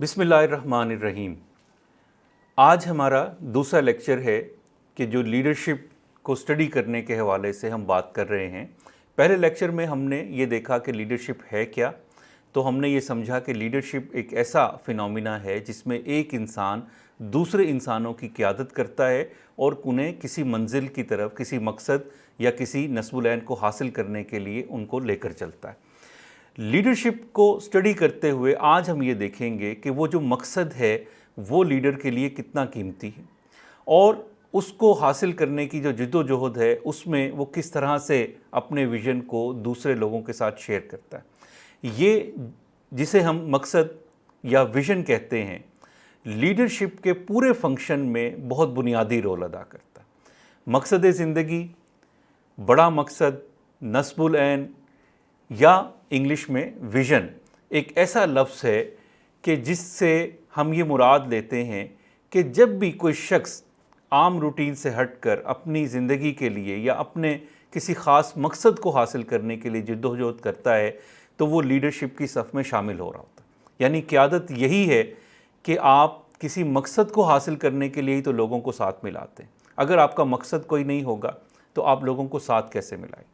बिस्मिल्लाहिर्रहमानिर्रहीम। आज हमारा दूसरा लेक्चर है कि जो लीडरशिप को स्टडी करने के हवाले से हम बात कर रहे हैं। पहले लेक्चर में हमने ये देखा कि लीडरशिप है क्या, तो हमने ये समझा कि लीडरशिप एक ऐसा फिनोमिना है जिसमें एक इंसान दूसरे इंसानों की क़यादत करता है और उन्हें किसी मंजिल की तरफ, किसी मकसद या किसी नस्बुल-ऐन को हासिल करने के लिए उनको लेकर चलता है। लीडरशिप को स्टडी करते हुए आज हम ये देखेंगे कि वो जो मकसद है वो लीडर के लिए कितना कीमती है और उसको हासिल करने की जो जिद्दोजहद है उसमें वो किस तरह से अपने विज़न को दूसरे लोगों के साथ शेयर करता है। ये जिसे हम मकसद या विज़न कहते हैं, लीडरशिप के पूरे फंक्शन में बहुत बुनियादी रोल अदा करता है। मकसद ज़िंदगी, बड़ा मकसद, नस्बुल-ऐन या इंग्लिश में विज़न एक ऐसा लफ्ज़ है कि जिससे हम ये मुराद लेते हैं कि जब भी कोई शख्स आम रूटीन से हटकर अपनी ज़िंदगी के लिए या अपने किसी ख़ास मकसद को हासिल करने के लिए जिद्दोजहद करता है तो वो लीडरशिप की सफ़ में शामिल हो रहा होता है। यानी क़यादत यही है कि आप किसी मकसद को हासिल करने के लिए ही तो लोगों को साथ मिलाते हैं। अगर आपका मकसद कोई नहीं होगा तो आप लोगों को साथ कैसे मिलाएं।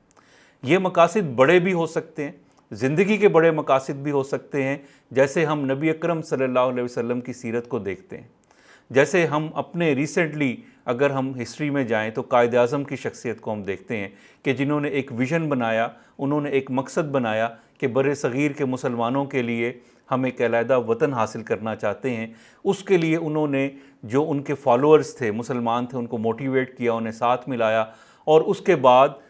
ये मकासद बड़े भी हो सकते हैं, ज़िंदगी के बड़े मकासद भी हो सकते हैं, जैसे हम नबी अकरम सल्लल्लाहु अलैहि वसल्लम की सीरत को देखते हैं। जैसे हम अपने रिसेंटली अगर हम हिस्ट्री में जाएं तो कायद आज़म की शख्सियत को हम देखते हैं कि जिन्होंने एक विज़न बनाया, उन्होंने एक मकसद बनाया कि बरे सग़ीर के मुसलमानों के लिए हम एक अलहदा वतन हासिल करना चाहते हैं। उसके लिए उन्होंने जो उनके फॉलोअर्स थे, मुसलमान थे, उनको मोटिवेट किया, उन्हें साथ मिलाया और उसके बाद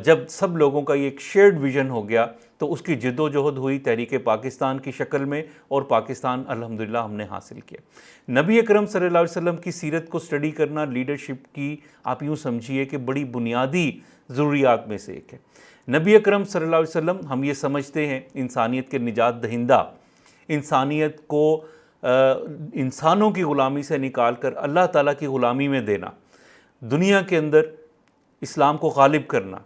जब सब लोगों का ये एक शेयर्ड विज़न हो गया तो उसकी जिद्दोजहद हुई तहरीक पाकिस्तान की शक्ल में और पाकिस्तान अल्हम्दुलिल्लाह हमने हासिल किया। नबी अकरम सल्लल्लाहु अलैहि वसल्लम की सीरत को स्टडी करना लीडरशिप की आप यूँ समझिए कि बड़ी बुनियादी ज़रूरियात में से एक है। नबी अकरम सल्लल्लाहु अलैहि वसल्लम हम ये समझते हैं इंसानियत के निजात दहिंदा, इंसानियत को इंसानों की ग़ुलामी से निकाल कर अल्लाह ताला की ग़ुलामी में देना, दुनिया के अंदर इस्लाम को गालिब करना।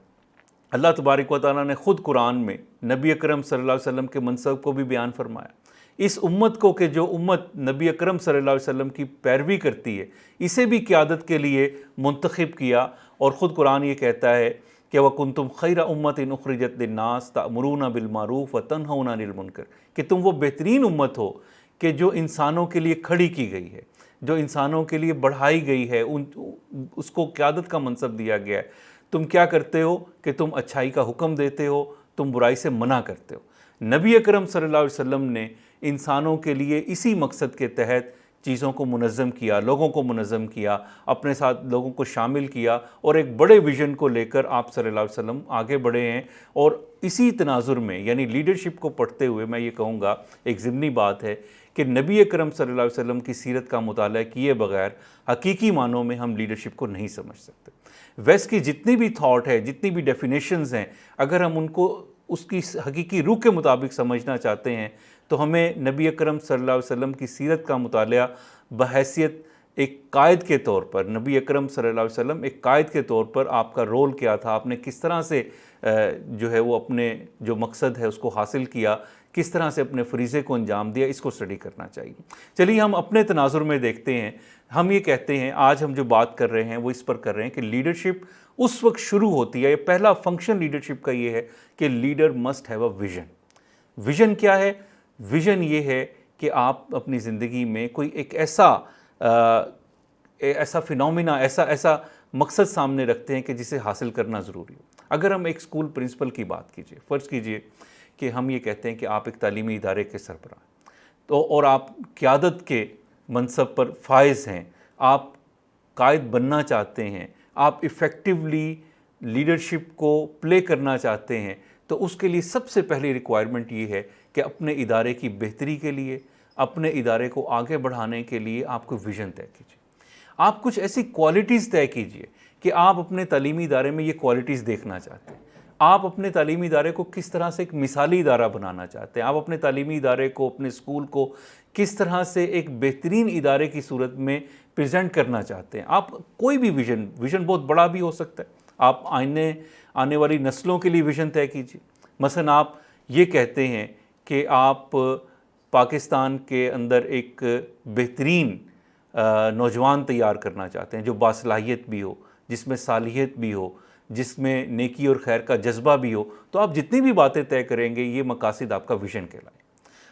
अल्लाह तबारक व तआला ने ख़ुद कुरान में नबी अकरम सल्लल्लाहु अलैहि वसल्लम के मनसब को भी बयान फरमाया। इस उम्मत को कि जो उम्मत नबी अकरम सल्लल्लाहु अलैहि वसल्लम की पैरवी करती है, इसे भी क़यादत के लिए मुंतखब किया और ख़ुद कुरान ये कहता है कि वकुंतुम खैरा उम्मतिन उखरिजत लिन्नास तअमुरूना बिल मारूफ व तनहौना अनिल मुनकर, कि तुम वो बेहतरीन उम्मत हो कि जो इंसानों के लिए खड़ी की गई है, जो इंसानों के लिए बढ़ाई गई है, उसको क़यादत का मनसब दिया गया है। तुम क्या करते हो कि तुम अच्छाई का हुक्म देते हो, तुम बुराई से मना करते हो। नबी अकरम सल्लल्लाहु अलैहि वसल्लम ने इंसानों के लिए इसी मकसद के तहत चीज़ों को मुनज़्ज़म किया, लोगों को मुनज़्ज़म किया, अपने साथ लोगों को शामिल किया और एक बड़े विज़न को लेकर आप सल्लल्लाहु अलैहि वसल्लम आगे बढ़े हैं। और इसी तनाजुर में यानी लीडरशिप को पढ़ते हुए मैं ये कहूँगा एक ज़िमनी बात है कि नबी अकरम सल्लल्लाहु अलैहि वसल्लम की सीरत का मुताला किए बगैर हकीकी मानों में हम लीडरशिप को नहीं समझ सकते। वेस्ट की जितनी भी थॉट है, जितनी भी डेफिनेशंस हैं, अगर हम उनको उसकी हकीकी रूह के मुताबिक समझना चाहते हैं तो हमें नबी अकरम सल्लल्लाहु अलैहि वसल्लम की सीरत का मुताला बहैसियत एक कायद के तौर पर, नबी अकरम सल्लल्लाहु अलैहि वसल्लम एक कायद के तौर पर आपका रोल क्या था, आपने किस तरह से जो है वो अपने जो मकसद है उसको हासिल किया, किस तरह से अपने फरीज़े को अंजाम दिया, इसको स्टडी करना चाहिए। चलिए हम अपने तनाजुर में देखते हैं। हम ये कहते हैं, आज हम जो बात कर रहे हैं वो इस पर कर रहे हैं कि लीडरशिप उस वक्त शुरू होती है, ये पहला फंक्शन लीडरशिप का ये है कि leader must have a vision. Vision क्या है? विज़न ये है कि आप अपनी ज़िंदगी में कोई एक ऐसा फिनोमिना, ऐसा मकसद सामने रखते हैं कि जिसे हासिल करना ज़रूरी हो। अगर हम एक स्कूल प्रिंसिपल की बात कीजिए, फ़र्ज़ कीजिए कि हम ये कहते हैं कि आप एक तालीमी इदारे के सरबराह तो और आप क़यादत के मनसब पर फाइज़ हैं, आप कायद बनना चाहते हैं, आप इफ़ेक्टिवली लीडरशिप को प्ले करना चाहते हैं, तो उसके लिए सबसे पहली रिक्वायरमेंट ये है कि अपने इदारे की बेहतरी के लिए, अपने इदारे को आगे बढ़ाने के लिए आपको विज़न तय कीजिए। आप कुछ ऐसी क्वालिटीज़ तय कीजिए कि आप अपने तालीमी इदारे में ये क्वालिटीज़ देखना चाहते हैं। आप अपने तालीमी इदारे को किस तरह से एक मिसाली इदारा बनाना चाहते हैं, आप अपने तालीमी इदारे को, अपने स्कूल को किस तरह से एक बेहतरीन इदारे की सूरत में प्रेजेंट करना चाहते हैं। आप कोई भी विज़न बहुत बड़ा भी हो सकता है। आप आने वाली नस्लों के लिए विज़न तय कीजिए। मसलन आप ये कहते हैं कि आप پاکستان کے اندر ایک بہترین نوجوان تیار کرنا چاہتے ہیں جو باصلاحیت بھی ہو، جس میں صالحیت بھی ہو، جس میں نیکی اور خیر کا جذبہ بھی ہو، تو آپ جتنی بھی باتیں طے کریں گے یہ مقاصد آپ کا ویژن کہلائے۔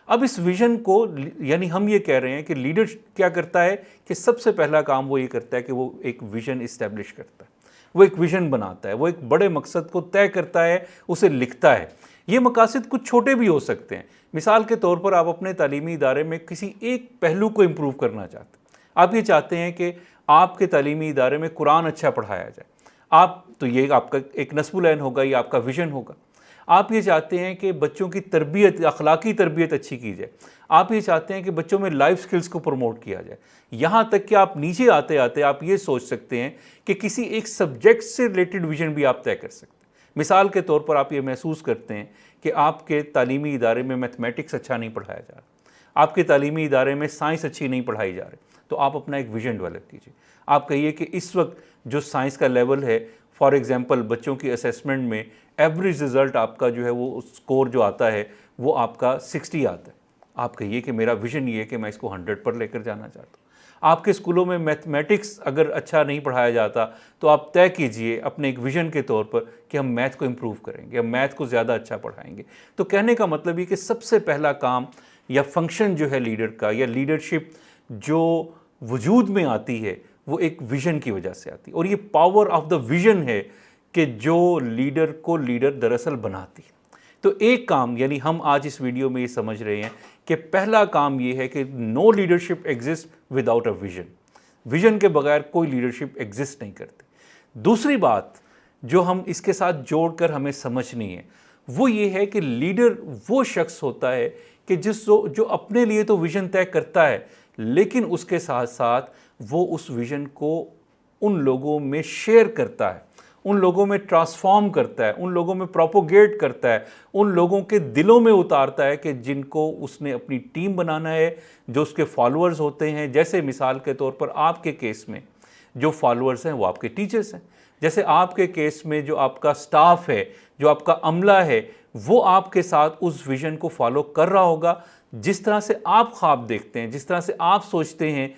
اب اس ویژن کو یعنی ہم یہ کہہ رہے ہیں کہ لیڈر کیا کرتا ہے کہ سب سے پہلا کام وہ یہ کرتا ہے کہ وہ ایک ویژن اسٹیبلش کرتا ہے، وہ ایک ویژن بناتا ہے، وہ ایک بڑے مقصد کو طے کرتا ہے، اسے لکھتا ہے۔ یہ مقاصد کچھ چھوٹے بھی ہو سکتے ہیں، مثال کے طور پر آپ اپنے تعلیمی ادارے میں کسی ایک پہلو کو امپروو کرنا چاہتے ہیں، آپ یہ چاہتے ہیں کہ آپ کے تعلیمی ادارے میں قرآن اچھا پڑھایا جائے، تو یہ آپ کا ایک نصب العین ہوگا، یہ آپ کا ویژن ہوگا۔ آپ یہ چاہتے ہیں کہ بچوں کی تربیت، اخلاقی تربیت اچھی کی جائے، آپ یہ چاہتے ہیں کہ بچوں میں لائف سکلز کو پروموٹ کیا جائے، یہاں تک کہ آپ نیچے آتے آتے آپ یہ سوچ سکتے ہیں کہ کسی ایک سبجیکٹ سے ریلیٹڈ ویژن بھی آپ طے کر سکتے ہیں۔ مثال کے طور پر آپ یہ محسوس کرتے ہیں کہ آپ کے تعلیمی ادارے میں میتھمیٹکس اچھا نہیں پڑھایا جا رہا، آپ کے تعلیمی ادارے میں سائنس اچھی نہیں پڑھائی جا رہی، تو آپ اپنا ایک ویژن ڈیولپ کیجیے۔ آپ کہیے کہ اس وقت جو سائنس کا لیول ہے، فار ایگزامپل بچوں کی اسیسمنٹ میں ایوریج رزلٹ آپ کا جو ہے وہ اسکور جو آتا ہے وہ آپ کا 60 آتا ہے، آپ کہیے کہ میرا ویژن یہ ہے کہ میں اس کو 100 پر لے کر جانا چاہتا ہوں۔ آپ کے اسکولوں میں میتھمیٹکس اگر اچھا نہیں پڑھایا جاتا تو آپ طے کیجئے اپنے ایک ویژن کے طور پر کہ ہم میتھ کو امپروو کریں گے، ہم میتھ کو زیادہ اچھا پڑھائیں گے۔ تو کہنے کا مطلب یہ کہ سب سے پہلا کام یا فنکشن جو ہے لیڈر کا یا لیڈرشپ جو وجود میں آتی ہے وہ ایک ویژن کی وجہ سے آتی ہے، اور یہ پاور آف دا ویژن ہے کہ جو لیڈر کو لیڈر دراصل بناتی ہے۔ تو ایک کام یعنی ہم آج اس ویڈیو میں یہ سمجھ رہے ہیں کہ پہلا کام یہ ہے کہ no leadership exist without a vision, vision کے بغیر کوئی لیڈرشپ ایگزسٹ نہیں کرتی۔ دوسری بات جو ہم اس کے ساتھ جوڑ کر ہمیں سمجھنی ہے وہ یہ ہے کہ لیڈر وہ شخص ہوتا ہے کہ جو اپنے لیے تو ویژن طے کرتا ہے، لیکن اس کے ساتھ ساتھ وہ اس ویژن کو ان لوگوں میں شیئر کرتا ہے، ان لوگوں میں ٹرانسفارم کرتا ہے، ان لوگوں میں پروپوگیٹ کرتا ہے، ان لوگوں کے دلوں میں اتارتا ہے کہ جن کو اس نے اپنی ٹیم بنانا ہے، جو اس کے فالوورز ہوتے ہیں۔ جیسے مثال کے طور پر آپ کے کیس میں جو فالوورز ہیں وہ آپ کے ٹیچرز ہیں، جیسے آپ کے کیس میں جو آپ کا سٹاف ہے، جو آپ کا عملہ ہے، وہ آپ کے ساتھ اس ویژن کو فالو کر رہا ہوگا۔ جس طرح سے آپ خواب دیکھتے ہیں، جس طرح سے آپ سوچتے ہیں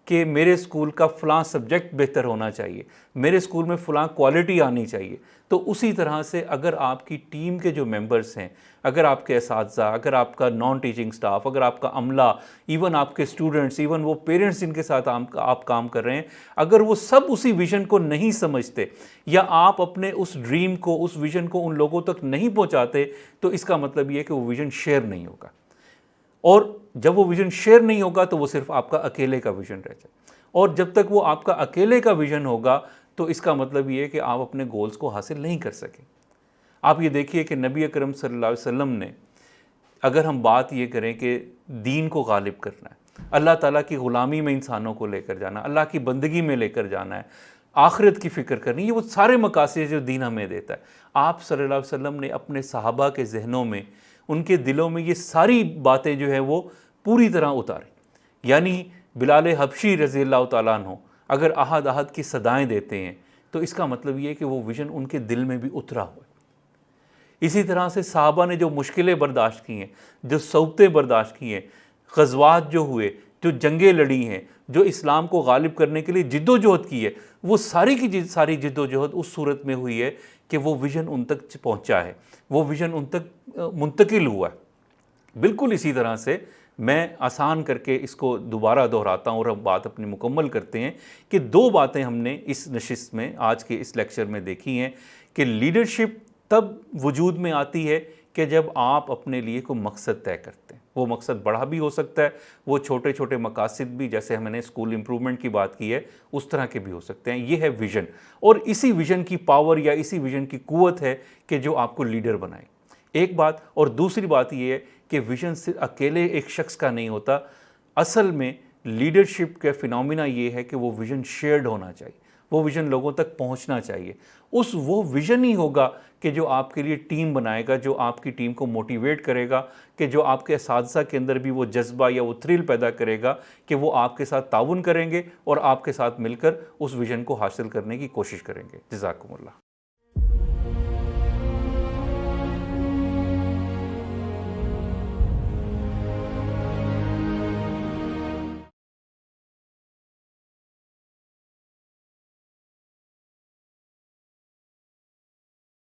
کہ میرے اسکول کا فلاں سبجیکٹ بہتر ہونا چاہیے، میرے اسکول میں فلاں کوالٹی آنی چاہیے، تو اسی طرح سے اگر آپ کی ٹیم کے جو ممبرز ہیں، اگر آپ کے اساتذہ، اگر آپ کا نان ٹیچنگ سٹاف، اگر آپ کا عملہ، ایون آپ کے اسٹوڈنٹس، ایون وہ پیرنٹس جن کے ساتھ آپ کام کر رہے ہیں، اگر وہ سب اسی ویژن کو نہیں سمجھتے یا آپ اپنے اس ڈریم کو، اس ویژن کو ان لوگوں تک نہیں پہنچاتے، تو اس کا مطلب یہ ہے کہ وہ ویژن شیئر نہیں ہوگا، اور جب وہ ویژن شیئر نہیں ہوگا تو وہ صرف آپ کا اکیلے کا ویژن رہ جائے، اور جب تک وہ آپ کا اکیلے کا ویژن ہوگا تو اس کا مطلب یہ ہے کہ آپ اپنے گولز کو حاصل نہیں کر سکیں۔ آپ یہ دیکھیے کہ نبی اکرم صلی اللہ علیہ وسلم نے، اگر ہم بات یہ کریں کہ دین کو غالب کرنا ہے، اللہ تعالیٰ کی غلامی میں انسانوں کو لے کر جانا، اللہ کی بندگی میں لے کر جانا ہے، آخرت کی فکر کرنی، یہ وہ سارے مقاصد جو دین ہمیں دیتا ہے، آپ صلی اللہ علیہ وسلم نے اپنے صحابہ کے ذہنوں میں، ان کے دلوں میں یہ ساری باتیں جو ہیں وہ پوری طرح اتاری۔ یعنی بلال حبشی رضی اللہ تعالیٰ عنہ اگر احد احد کی صدائیں دیتے ہیں تو اس کا مطلب یہ ہے کہ وہ ویژن ان کے دل میں بھی اترا ہوا ہے۔ اسی طرح سے صحابہ نے جو مشکلیں برداشت کی ہیں، جو صعوبتیں برداشت کی ہیں، غزوات جو ہوئے، جو جنگیں لڑی ہیں، جو اسلام کو غالب کرنے کے لیے جد و جہد کی ہے، وہ ساری کی ساری جد و جہد اس صورت میں ہوئی ہے کہ وہ ویژن ان تک پہنچا ہے، وہ ویژن ان تک منتقل ہوا ہے۔ بالکل اسی طرح سے میں آسان کر کے اس کو دوبارہ دہراتا ہوں اور ہم بات اپنی مکمل کرتے ہیں کہ دو باتیں ہم نے اس نشست میں، آج کے اس لیکچر میں دیکھی ہیں کہ لیڈرشپ تب وجود میں آتی ہے کہ جب آپ اپنے لیے کوئی مقصد طے کرتے ہیں۔ وہ مقصد بڑا بھی ہو سکتا ہے، وہ چھوٹے چھوٹے مقاصد بھی، جیسے ہم نے اسکول امپرومنٹ کی بات کی ہے، اس طرح کے بھی ہو سکتے ہیں۔ یہ ہے ویژن، اور اسی ویژن کی پاور یا اسی ویژن کی قوت ہے کہ جو آپ کو لیڈر بنائے، ایک بات۔ اور دوسری بات یہ ہے کہ ویژن صرف اکیلے ایک شخص کا نہیں ہوتا، اصل میں لیڈرشپ کا فینومینا یہ ہے کہ وہ ویژن شیئرڈ ہونا چاہیے، وہ ویژن لوگوں تک پہنچنا چاہیے۔ وہ ویژن ہی ہوگا کہ جو آپ کے لیے ٹیم بنائے گا، جو آپ کی ٹیم کو موٹیویٹ کرے گا، کہ جو آپ کے اساتذہ کے اندر بھی وہ جذبہ یا وہ تھرل پیدا کرے گا کہ وہ آپ کے ساتھ تعاون کریں گے اور آپ کے ساتھ مل کر اس ویژن کو حاصل کرنے کی کوشش کریں گے۔ جزاکم اللہ۔